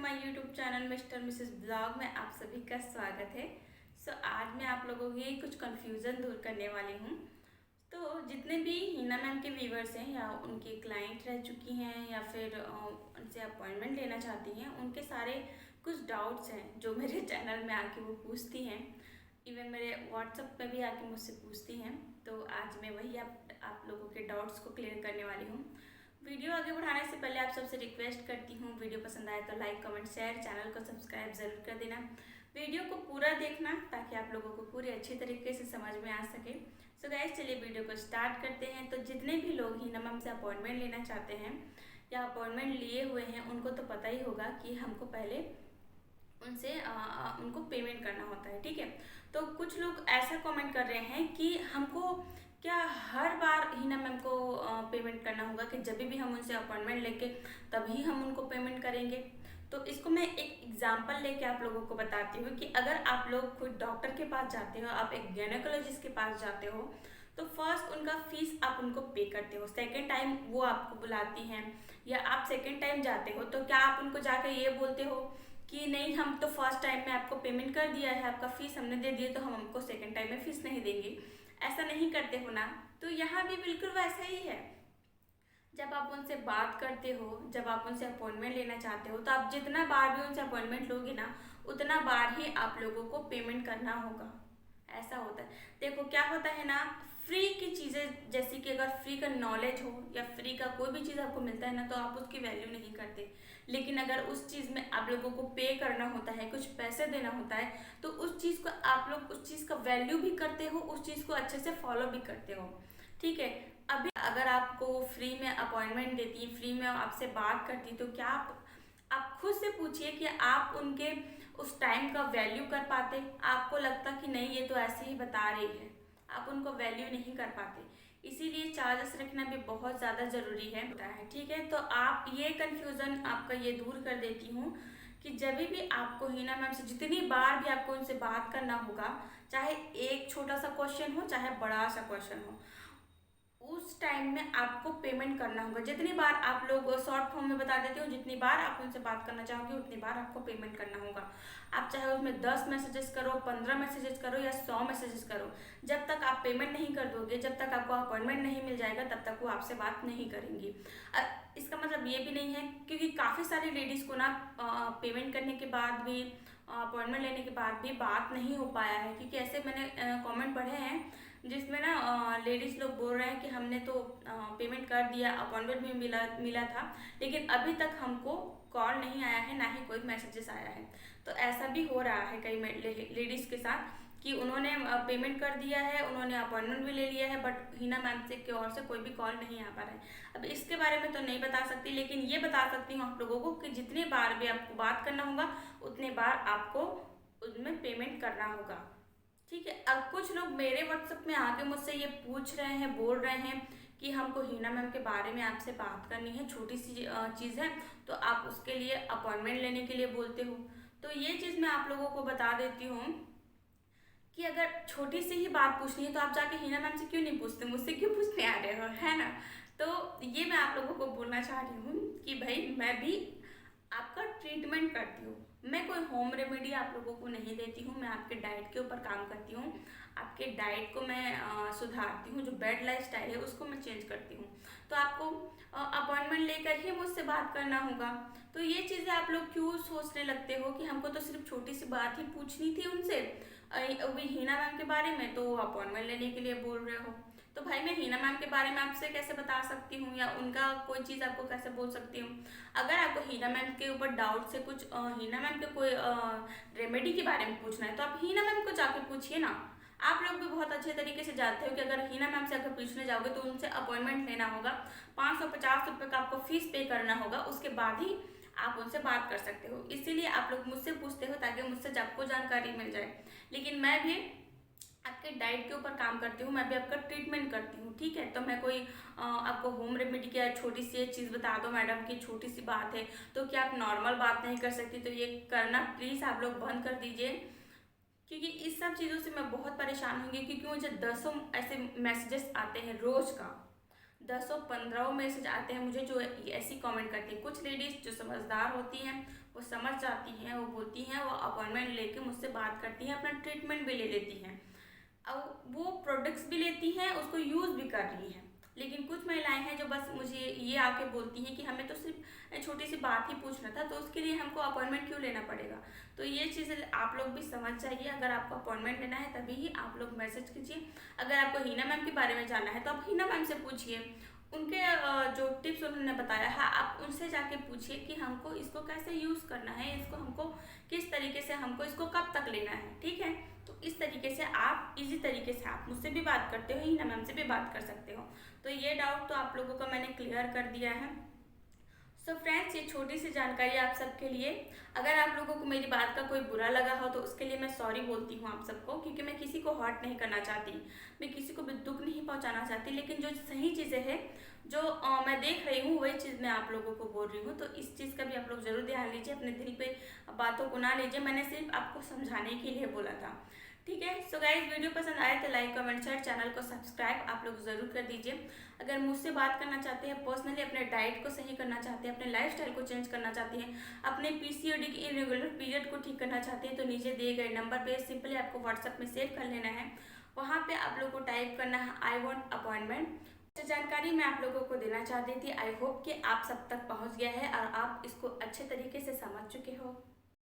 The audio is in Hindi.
My YouTube channel mister Mrs blog में आप सभी का स्वागत है। आज मैं आप लोगों की कुछ कन्फ्यूज़न दूर करने वाली हूँ। तो जितने भी हिना मैम के व्यूवर्स हैं या उनके क्लाइंट रह चुकी हैं या फिर उनसे अपॉइंटमेंट लेना चाहती हैं, उनके सारे कुछ डाउट्स हैं जो मेरे चैनल में आके वो पूछती हैं। इवन मेरे व्हाट्सएप पे भी आके मुझसे पूछती हैं। तो आज मैं वही आप लोगों के डाउट्स को क्लियर करने वाली हूँ। वीडियो आगे बढ़ाने से पहले आप सबसे रिक्वेस्ट करती हूँ, वीडियो पसंद आए तो लाइक कमेंट शेयर, चैनल को सब्सक्राइब ज़रूर कर देना। वीडियो को पूरा देखना ताकि आप लोगों को पूरी अच्छी तरीके से समझ में आ सके। सो गाइस, चलिए वीडियो को स्टार्ट करते हैं। तो जितने भी लोग हिना मैम से अपॉइंटमेंट लेना चाहते हैं या अपॉइंटमेंट लिए हुए हैं, उनको तो पता ही होगा कि हमको पहले उनसे उनको पेमेंट करना होता है, ठीक है। तो कुछ लोग ऐसा कमेंट कर रहे हैं कि हमको क्या हर बार हिना मैम को पेमेंट करना होगा, कि जब भी हम उनसे अपॉइंटमेंट लेके तभी हम उनको पेमेंट करेंगे। तो इसको मैं एक एग्जांपल लेके आप लोगों को बताती हूँ कि अगर आप लोग कोई डॉक्टर के पास जाते हो, आप एक गायनेकोलॉजिस्ट के पास जाते हो, तो फर्स्ट उनका फीस आप उनको पे करते हो। सेकेंड टाइम वो आपको बुलाती हैं या आप सेकेंड टाइम जाते हो, तो क्या आप उनको जाकर ये बोलते हो कि नहीं, हम तो फर्स्ट टाइम में आपको पेमेंट कर दिया है, आपका फीस हमने दे दिया, तो हम हमको सेकेंड टाइम में फीस नहीं देंगे? ऐसा नहीं करते हो ना। तो यहाँ भी बिल्कुल वैसा ही है। जब आप उनसे बात करते हो, जब आप उनसे अपॉइंटमेंट लेना चाहते हो, तो आप जितना बार भी उनसे अपॉइंटमेंट लोगे ना, उतना बार ही आप लोगों को पेमेंट करना होगा। ऐसा होता है। देखो क्या होता है ना, फ्री की चीज़ें, जैसे कि अगर फ्री का नॉलेज हो या फ्री का कोई भी चीज़ आपको मिलता है ना, तो आप उसकी वैल्यू नहीं करते। लेकिन अगर उस चीज़ में आप लोगों को पे करना होता है, कुछ पैसे देना होता है, तो उस चीज़ को आप लोग उस चीज़ का वैल्यू भी करते हो, उस चीज़ को अच्छे से फॉलो भी करते हो, ठीक है। अभी अगर आपको फ्री में अपॉइंटमेंट देती, फ्री में आपसे बात करती, तो क्या आप खुद से पूछिए कि आप उनके उस टाइम का वैल्यू कर पाते? आपको लगता कि नहीं, ये तो ऐसे ही बता रही है, आप उनको वैल्यू नहीं कर पाते। इसीलिए चार्जेस रखना भी बहुत ज़्यादा ज़रूरी है, होता है, ठीक है। तो आप ये कन्फ्यूज़न आपका ये दूर कर देती हूँ कि जब भी आपको हिना मैम से जितनी बार भी आपको उनसे बात करना होगा, चाहे एक छोटा सा क्वेश्चन हो चाहे बड़ा सा क्वेश्चन हो, उस टाइम में आपको पेमेंट करना होगा। जितनी बार आप लोग शॉर्ट फॉर्म में बता देते हो, जितनी बार आप उनसे बात करना चाहोगे उतनी बार आपको पेमेंट करना होगा। आप चाहे उसमें 10 मैसेजेस करो, 15 मैसेजेस करो या 100 मैसेजेस करो, जब तक आप पेमेंट नहीं कर दोगे, जब तक आपको अपॉइंटमेंट नहीं मिल जाएगा, तब तक वो आपसे बात नहीं करेंगी। इसका मतलब ये भी नहीं है, क्योंकि काफ़ी सारी लेडीज़ को ना पेमेंट करने के बाद भी, अपॉइंटमेंट लेने के बाद भी बात नहीं हो पाया है, क्योंकि ऐसे मैंने कमेंट पढ़े हैं जिसमें ना लेडीज़ लोग बोल रहे हैं कि हमने तो पेमेंट कर दिया, अपॉइंटमेंट भी मिला मिला था, लेकिन अभी तक हमको कॉल नहीं आया है, ना ही कोई मैसेजेस आया है। तो ऐसा भी हो रहा है कई लेडीज़ के साथ कि उन्होंने पेमेंट कर दिया है, उन्होंने अपॉइंटमेंट भी ले लिया है, बट हिना मैम से की ओर से कोई भी कॉल नहीं आ पा रहा है। अब इसके बारे में तो नहीं बता सकती, लेकिन ये बता सकती हूँ आप लोगों को कि जितने बार भी आपको बात करना होगा, उतने बार आपको उसमें पेमेंट करना होगा, ठीक है। अब कुछ लोग मेरे व्हाट्सएप में आके मुझसे ये पूछ रहे हैं, बोल रहे हैं कि हमको हिना मैम के बारे में आपसे बात करनी है, छोटी सी चीज़ है, तो आप उसके लिए अपॉइंटमेंट लेने के लिए बोलते हो। तो ये चीज़ मैं आप लोगों को बता देती हूँ कि अगर छोटी सी ही बात पूछनी है तो आप जाके हिना मैम से क्यों नहीं पूछते, मुझसे क्यों पूछने आ रहे हो, है ना। तो ये मैं आप लोगों को बोलना चाह रही हूँ कि भाई मैं भी आपका ट्रीटमेंट करती हूँ। मैं कोई होम रेमेडी आप लोगों को नहीं देती हूँ, मैं आपके डाइट के ऊपर काम करती हूँ। आपके डाइट को मैं सुधारती हूँ, जो बैड लाइफ स्टाइल है उसको मैं चेंज करती हूँ। तो आपको अपॉइंटमेंट लेकर ही मुझसे बात करना होगा। तो ये चीज़ें आप लोग क्यों सोचने लगते हो कि हमको तो सिर्फ छोटी सी बात ही पूछनी थी उनसे, अभी हिना मैम के बारे में तो अपॉइंटमेंट लेने के लिए बोल रहे हो। तो भाई मैं हिना मैम के बारे में आपसे कैसे बता सकती हूँ या उनका कोई चीज़ आपको कैसे बोल सकती हूँ? अगर आपको हिना मैम के ऊपर डाउट से कुछ हिना मैम के कोई रेमेडी के बारे में पूछना है, तो आप हिना मैम को जाके पूछिए ना। आप लोग भी बहुत अच्छे तरीके से जानते हो कि अगर हिना मैम से अगर पूछने जाओगे तो उनसे अपॉइंटमेंट लेना होगा, 550 रुपये का आपको फीस पे करना होगा, उसके बाद ही आप उनसे बात कर सकते हो। इसीलिए आप लोग मुझसे पूछते हो ताकि मुझसे आपको जानकारी मिल जाए। लेकिन मैं भी आपके डाइट के ऊपर काम करती हूँ, मैं भी आपका ट्रीटमेंट करती हूँ, ठीक है। तो मैं कोई आपको होम रेमेडी की छोटी सी एक चीज़ बता दो मैडम की छोटी सी बात है, तो क्या आप नॉर्मल बात नहीं कर सकती? तो ये करना प्लीज़ आप लोग बंद कर दीजिए, क्योंकि इस सब चीज़ों से मैं बहुत परेशान होंगी, क्योंकि मुझे दसों ऐसे मैसेजेस आते हैं रोज़ का, 10-15 मैसेज आते हैं मुझे जो ऐसी कमेंट करती हैं। कुछ लेडीज़ जो समझदार होती हैं वो समझ जाती हैं, वो बोलती हैं, वो अपॉइंटमेंट लेके मुझसे बात करती हैं, अपना ट्रीटमेंट भी ले लेती हैं, अब वो प्रोडक्ट्स भी लेती हैं, उसको यूज़ भी कर रही हैं। लेकिन कुछ महिलाएं हैं जो बस मुझे ये आके बोलती हैं कि हमें तो सिर्फ छोटी सी बात ही पूछना था, तो उसके लिए हमको अपॉइंटमेंट क्यों लेना पड़ेगा। तो ये चीज़ आप लोग भी समझ जाइए। अगर आपको अपॉइंटमेंट लेना है तभी ही आप लोग मैसेज कीजिए। अगर आपको हीना मैम के बारे में जानना है तो आप हीना मैम से पूछिए, उनके जो टिप्स उन्होंने बताया है आप उनसे जाके पूछिए कि हमको इसको कैसे यूज़ करना है, इसको हमको किस तरीके से, हमको इसको कब तक लेना है। ठीक है, तो इस तरीके से आप इजी तरीके से आप मुझसे भी बात करते हो, हीना मैम से भी बात कर सकते हो। तो ये डाउट तो आप लोगों को मैंने क्लियर कर दिया है। सो फ्रेंड्स, ये छोटी सी जानकारी आप सबके लिए। अगर आप लोगों को मेरी बात का कोई बुरा लगा हो तो उसके लिए मैं सॉरी बोलती हूँ आप सबको, क्योंकि मैं किसी को हर्ट नहीं करना चाहती, मैं किसी को भी दुख नहीं पहुँचाना चाहती। लेकिन जो सही चीज़ें हैं, जो मैं देख रही हूँ, वही चीज़ मैं आप लोगों को बोल रही हूँ। तो इस चीज़ का भी आप लोग ज़रूर ध्यान लीजिए, अपने दिल पे बातों को ना लीजिए। मैंने सिर्फ आपको समझाने के लिए बोला था। ठीक है, सो गाइस, वीडियो पसंद आए तो लाइक, कमेंट, शेयर, चैनल को सब्सक्राइब आप लोग ज़रूर कर दीजिए। अगर मुझसे बात करना चाहते हैं पर्सनली, अपने डाइट को सही करना चाहते हैं, अपने लाइफस्टाइल को चेंज करना चाहते हैं, अपने पीसीओडी के इरेगुलर पीरियड को ठीक करना चाहते हैं, तो नीचे दिए गए नंबर पे सिंपली आपको व्हाट्सएप में सेव कर लेना है। वहाँ पे आप लोग को टाइप करना है आई वॉन्ट अपॉइंटमेंट। जानकारी मैं आप लोगों को देना चाहती थी। आई होप कि आप सब तक पहुँच गया है और आप इसको अच्छे तरीके से समझ चुके हो।